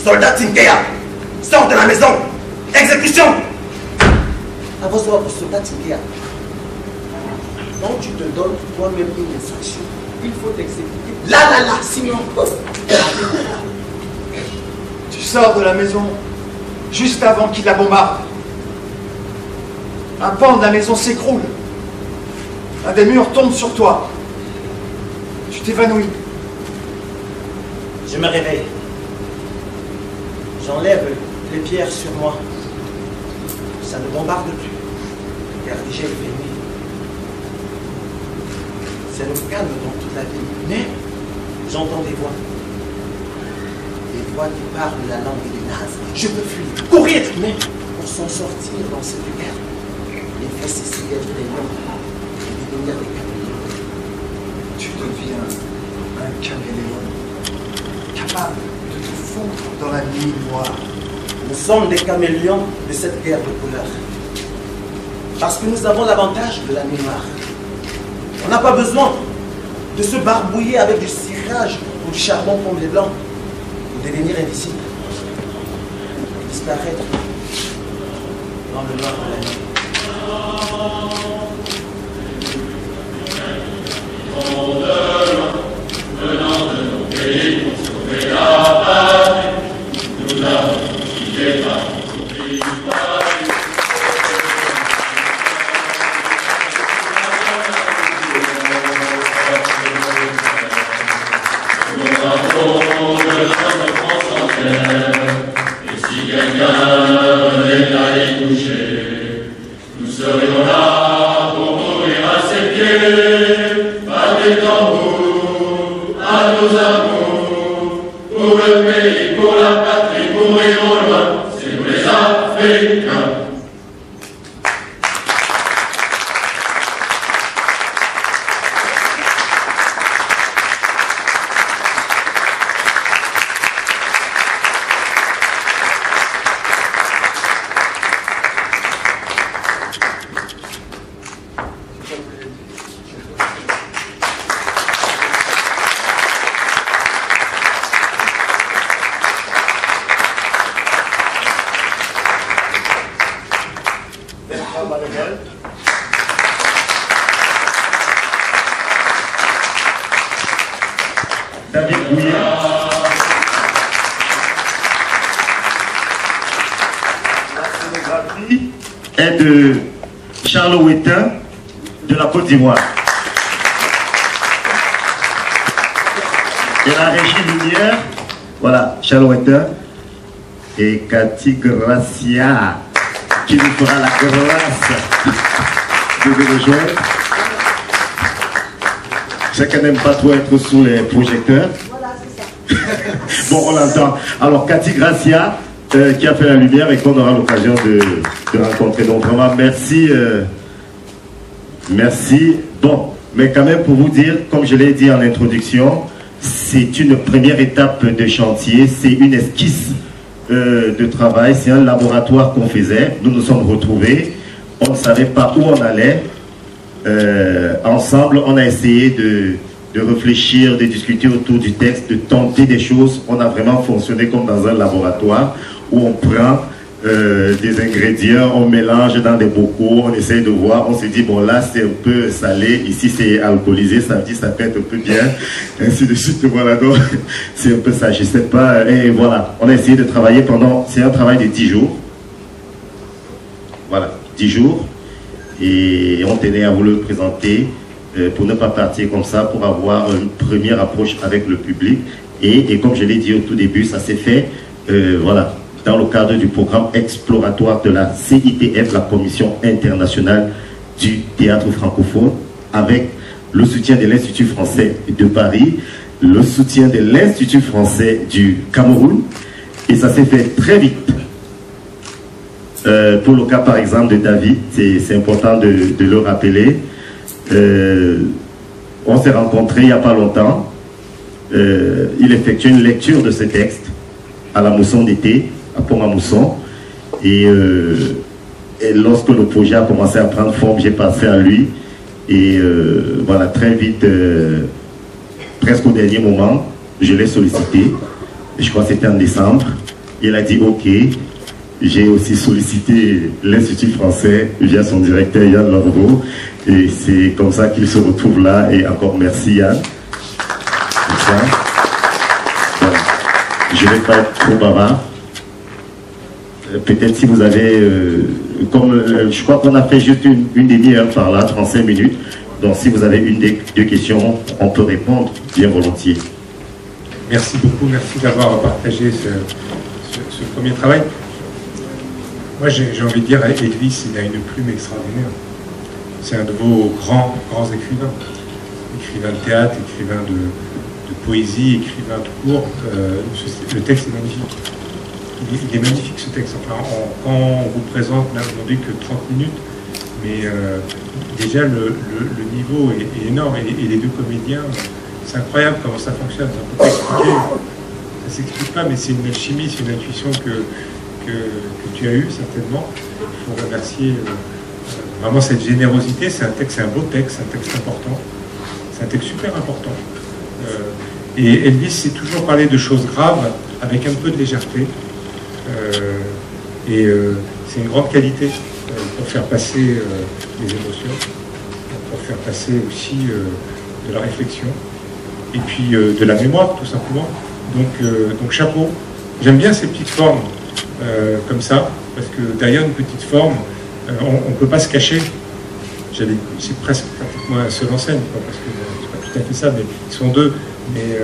Soldat Tinkeya, sors de la maison. Exécution. À vos ordres, soldat Tinkeya. Quand tu te donnes toi-même une instruction, il faut t'exécuter. Là, sinon... Tu sors de la maison juste avant qu'il la bombarde. Un pan de la maison s'écroule. Un des murs tombe sur toi. Tu t'évanouis. Je me réveille. J'enlève les pierres sur moi. Ça ne bombarde plus. Car déjà il fait nuit. C'est le calme dans toute la ville. Mais j'entends des voix. Des voix qui parlent la langue des nazes. Je peux fuir, courir. Mais pour s'en sortir dans cette guerre, il faut cesser d'être des lions et devenir des caméléons. Tu deviens un caméléon, capable de te fondre dans la nuit noire. Nous sommes des caméléons de cette guerre de couleurs. Parce que nous avons l'avantage de la nuit noire. On n'a pas besoin de se barbouiller avec du cirage ou du charbon comme les blancs pour devenir invisible et disparaître dans le noir de la nuit. Venant de nos pays pour sauver la patrie, nous avons quitté par et si quelqu'un venait à y toucher, nous serions là pour mourir à ses pieds, à des tambours, à nos amours, pour le pays, pour la patrie, pour mourir au loin, c'est nous les Africains. David Bouillet. La scénographie est de Charles Ouettin de la Côte d'Ivoire. Et la régie lumière, voilà, Charles Ouettin et Cathy Gracia qui nous fera la grâce de nous rejoindre. Chacun n'aime pas trop être sous les projecteurs. Voilà, c'est ça. Bon, on l'entend. Alors, Cathy Gracia, qui a fait la lumière et qu'on aura l'occasion de rencontrer. Donc, vraiment, merci. Merci. Bon, mais quand même, pour vous dire, comme je l'ai dit en introduction, c'est une première étape de chantier, c'est une esquisse de travail, c'est un laboratoire qu'on faisait. Nous nous sommes retrouvés, on ne savait pas où on allait. Ensemble, on a essayé de réfléchir, de discuter autour du texte, de tenter des choses. On a vraiment fonctionné comme dans un laboratoire où on prend des ingrédients, on mélange dans des bocaux, on essaye de voir, on se dit, bon là c'est un peu salé, ici c'est alcoolisé, ça veut dire ça peut être un peu bien, ainsi de suite, voilà, donc c'est un peu ça, je sais pas, et voilà, on a essayé de travailler pendant, c'est un travail de 10 jours, voilà, 10 jours, et on tenait à vous le présenter pour ne pas partir comme ça, pour avoir une première approche avec le public, et comme je l'ai dit au tout début, ça s'est fait, voilà, dans le cadre du programme exploratoire de la CITF, la Commission internationale du théâtre francophone, avec le soutien de l'Institut français de Paris, le soutien de l'Institut français du Cameroun, et ça s'est fait très vite. Pour le cas par exemple de David, c'est important de le rappeler. On s'est rencontrés il n'y a pas longtemps. Il effectuait une lecture de ce texte à la mousson d'été, à Pont-à-Mousson. Et lorsque le projet a commencé à prendre forme, j'ai pensé à lui. Et voilà, très vite, presque au dernier moment, je l'ai sollicité. Je crois que c'était en décembre. Il a dit OK. J'ai aussi sollicité l'Institut français via son directeur Yann Lorbeau. Et c'est comme ça qu'il se retrouve là. Et encore merci Yann. Voilà. Je ne vais pas être trop bavard. Peut-être si vous avez... je crois qu'on a fait juste une demi-heure par là, 35 minutes. Donc si vous avez deux questions, on peut répondre bien volontiers. Merci beaucoup, merci d'avoir partagé ce premier travail. Moi, j'ai envie de dire, Elvis, il a une plume extraordinaire. C'est un de vos grands écrivains. Écrivain de théâtre, écrivain de poésie, écrivain de cours. Le texte est magnifique. Il est magnifique, ce texte. Enfin, quand on vous présente, là, aujourd'hui que 30 minutes, mais déjà, le niveau est énorme. Et les deux comédiens, c'est incroyable comment ça fonctionne. Ça ne peut pas expliquer. Ça ne s'explique pas, mais c'est une alchimie, c'est une intuition que tu as eu certainement. Il faut remercier vraiment cette générosité. C'est un beau texte, c'est un texte important. C'est un texte super important. Et Elvis sait toujours parler de choses graves avec un peu de légèreté. C'est une grande qualité pour faire passer les émotions, pour faire passer aussi de la réflexion et puis de la mémoire tout simplement. Donc chapeau. J'aime bien ces petites formes. Comme ça, parce que derrière une petite forme, on ne peut pas se cacher. C'est presque pratiquement un seul en scène, parce que c'est pas tout à fait ça, mais ils sont deux. Mais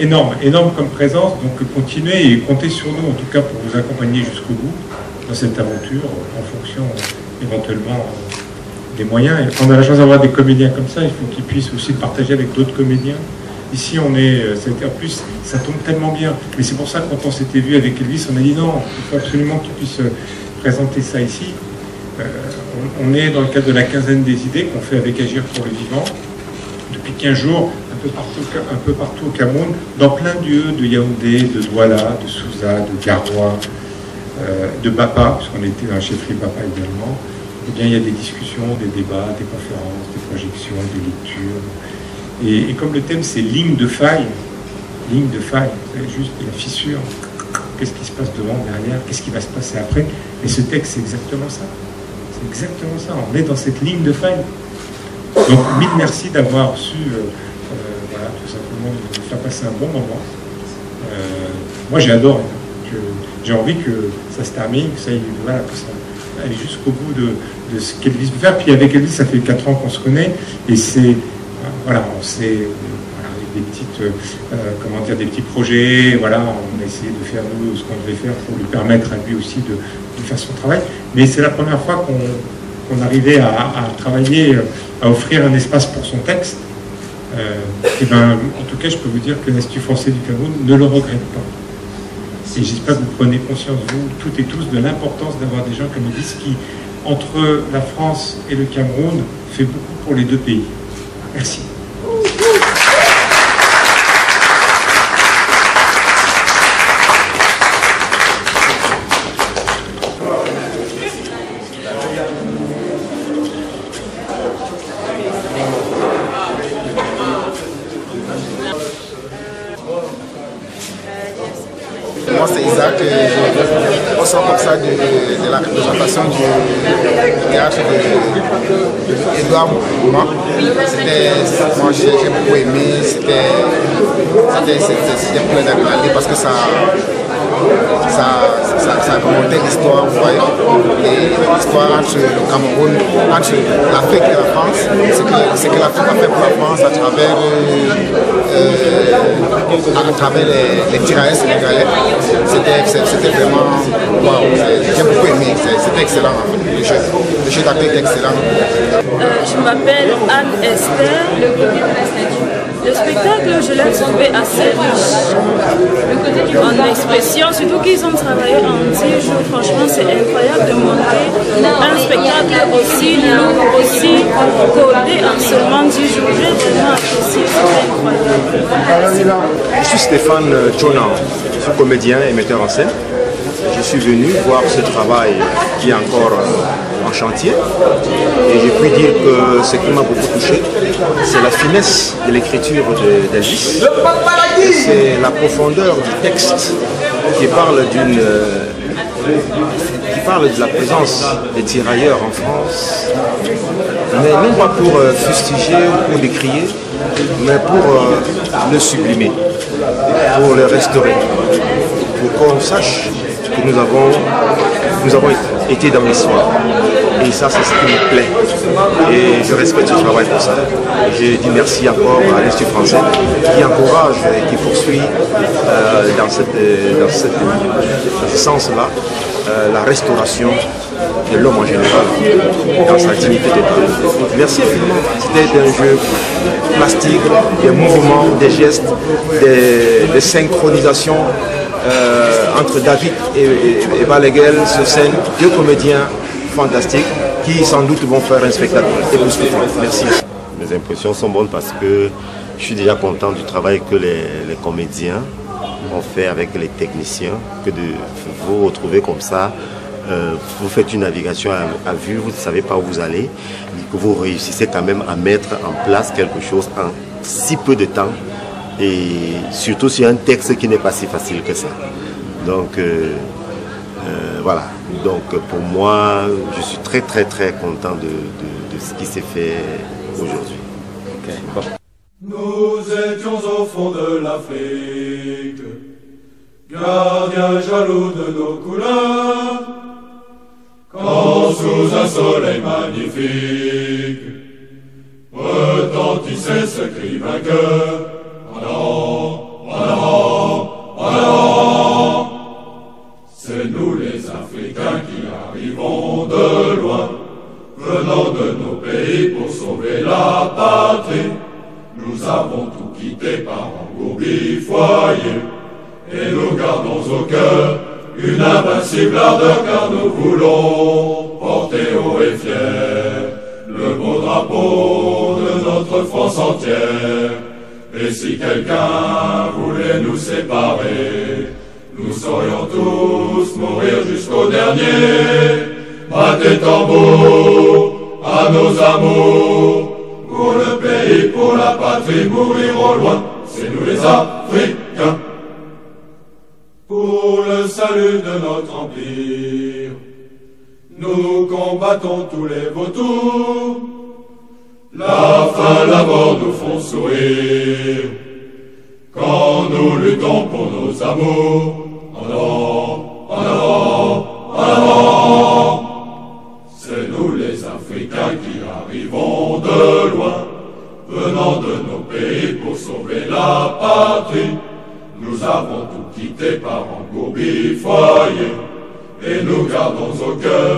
énorme comme présence, donc continuez et comptez sur nous, en tout cas pour vous accompagner jusqu'au bout dans cette aventure, en fonction éventuellement des moyens. Et quand on a la chance d'avoir des comédiens comme ça, il faut qu'ils puissent aussi le partager avec d'autres comédiens. Ici, en plus, ça tombe tellement bien. Mais c'est pour ça que quand on s'était vu avec Elvis, on a dit non, il faut absolument qu'il puisse présenter ça ici. On est dans le cadre de la quinzaine des idées qu'on fait avec Agir pour le vivant, depuis 15 jours, un peu partout au Cameroun, dans plein de lieux, de Yaoundé, de Douala, de Souza, de Garoua, de Bapa, puisqu'on était dans la chefferie Bapa également. Eh bien, il y a des discussions, des débats, des conférences, des projections, des lectures. Et comme le thème c'est ligne de faille, c'est juste la fissure, qu'est-ce qui se passe devant, derrière, qu'est-ce qui va se passer après, et ce texte c'est exactement ça, on est dans cette ligne de faille. Donc mille merci d'avoir su, voilà, tout simplement nous faire passer un bon moment. Moi j'ai adoré, j'ai envie que ça se termine, que ça aille jusqu'au bout de ce qu'Elvis peut faire, puis avec Elvis ça fait 4 ans qu'on se connaît, et c'est... Voilà, on sait, avec des petites, des petits projets, voilà, on a essayé de faire nous ce qu'on devait faire pour lui permettre à lui aussi de faire son travail. Mais c'est la première fois qu'on arrivait à travailler, à offrir un espace pour son texte. Et ben, en tout cas, je peux vous dire que l'Institut français du Cameroun ne le regrette pas. Et j'espère que vous prenez conscience, vous, toutes et tous, de l'importance d'avoir des gens comme Elvis qui, entre la France et le Cameroun, fait beaucoup pour les deux pays. Merci. Moi c'est Isaac, on sort comme ça de la représentation du théâtre d'Edouard Mouma. Moi j'ai beaucoup aimé, c'était plein d'adrénaline parce que ça remontait l'histoire, vous voyez, et l'histoire entre le Cameroun, entre l'Afrique et la France, ce que l'Afrique a fait pour la France à travers les tirailleurs sénégalais. C'était vraiment, wow, j'ai beaucoup aimé, c'était excellent. Le jeu d'acteur est excellent. Je m'appelle Anne-Esther. Le spectacle, je l'ai trouvé assez riche en expression, surtout qu'ils ont travaillé en 10 jours. Franchement, c'est incroyable de monter un spectacle aussi lourd, aussi codé en seulement 10 jours. J'ai vraiment apprécié, c'est incroyable. Je suis Stéphane Tchona, je suis comédien et metteur en scène. Je suis venu voir ce travail qui est encore en chantier et je puis dire que ce qui m'a beaucoup touché, c'est la finesse de l'écriture d'Elvis, c'est la profondeur du texte qui parle de la présence des tirailleurs en France, mais non pas pour fustiger ou pour décrier, mais pour le sublimer, pour le restaurer, pour qu'on sache que nous avons été dans l'histoire. Et ça, c'est ce qui me plaît. Et je respecte ce travail pour ça. Je dis merci encore à l'Institut français qui encourage et qui poursuit dans ce sens-là la restauration de l'homme en général dans sa dignité de l'homme. Merci infiniment. C'était un jeu plastique, des mouvements, des gestes, des synchronisations entre David et Balaguer sur scène, deux comédiens fantastiques qui sans doute vont faire un spectacle époustouflant. Merci. Mes impressions sont bonnes parce que je suis déjà content du travail que les comédiens ont fait avec les techniciens, que de vous retrouver comme ça. Vous faites une navigation à vue, vous ne savez pas où vous allez, mais que vous réussissez quand même à mettre en place quelque chose en si peu de temps et surtout sur un texte qui n'est pas si facile que ça. Donc voilà, donc pour moi je suis très content de ce qui s'est fait aujourd'hui. Okay. Bon. Nous étions au fond de l'Afrique, gardiens jaloux de nos couleurs, quand sous un soleil magnifique retentissait ce cri vainqueur. En avant, en avant, en avant. C'est nous les Africains qui arrivons de loin, venant de nos pays pour sauver la patrie. Nous avons tout quitté par engourdi foyer, et nous gardons au cœur une invincible ardeur, car nous voulons porter haut et fier le beau drapeau de notre France entière. Et si quelqu'un voulait nous séparer, nous saurions tous mourir jusqu'au dernier. Battez tambour à nos amours, pour le pays, pour la patrie, mourir au loin, c'est nous les Africains. Pour le salut de notre empire, nous combattons tous les vautours. La faim, la mort nous font sourire, quand nous luttons pour nos amours. En avant, en avant, en avant. C'est nous les Africains qui arrivons de loin, venant de nos pays pour sauver la patrie. Nous avons tout quitté par engourdi foyer, et nous gardons au cœur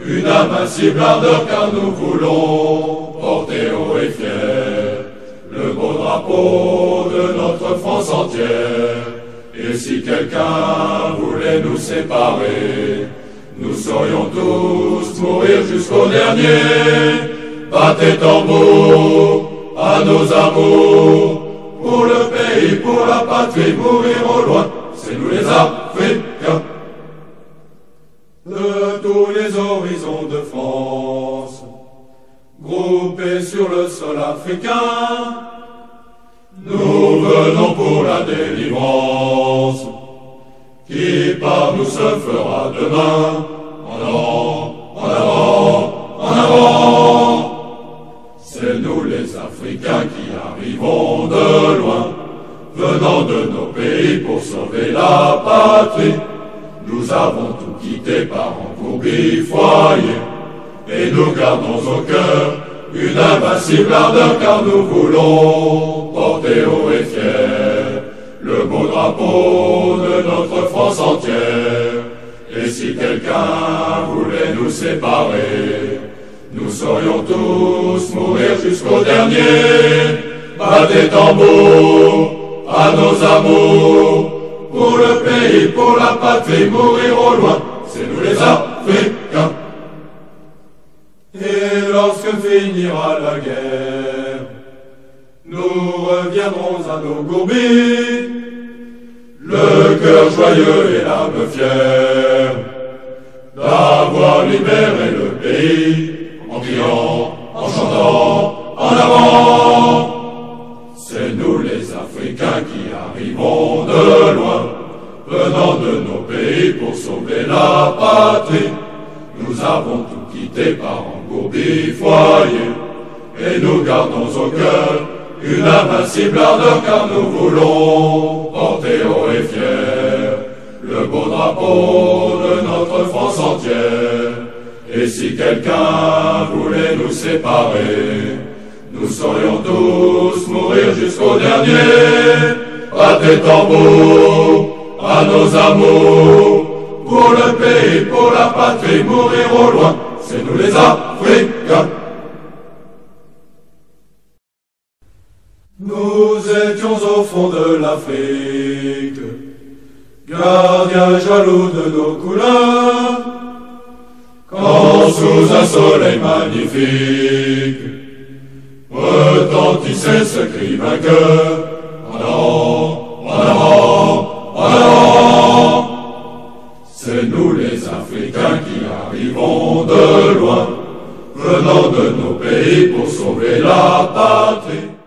une invincible ardeur, car nous voulons porter haut et fier le beau drapeau de notre France entière. Et si quelqu'un voulait nous séparer, nous saurions tous mourir jusqu'au dernier. Battez tambour à nos amours, pour le pays, pour la patrie, mourir au loin, c'est nous les Africains. De tous les horizons de France, groupés sur le sol africain, nous venons pour la délivrance, qui par nous se fera demain. En avant, en avant, en avant. C'est nous les Africains qui arrivons de loin, venant de nos pays pour sauver la patrie. Nous avons tout quitté par engourdi foyer, et nous gardons au cœur une invincible ardeur, car nous voulons porter haut et fier le beau drapeau de notre France entière. Et Et si quelqu'un voulait nous séparer, nous saurions tous mourir jusqu'au dernier. Battez tambour à nos amours, pour le pays, pour la patrie, mourir au loin, c'est nous les Africains. Et lorsque finira la guerre, nous reviendrons à nos gourmis, le cœur joyeux et l'âme fière d'avoir libéré le pays, en criant, en chantant, en avant. C'est nous les Africains qui arrivons de loin, venant de nos pays pour sauver la patrie. Nous avons tout quitté par engourdi foyer, et nous gardons au cœur une invincible ardeur, car nous voulons porter haut et fier le beau drapeau de notre France entière. Et si quelqu'un voulait nous séparer, nous saurions tous mourir jusqu'au dernier. Battez tambour à nos amours, pour le pays, pour la patrie, mourir au loin, c'est nous les Africains. Nous étions au fond de l'Afrique, gardiens jaloux de nos couleurs, quand sous un soleil magnifique retentissait ce cri vainqueur. En avant, en avant, en avant. C'est nous les Africains qui arrivons de loin, venant de nos pays pour sauver la patrie.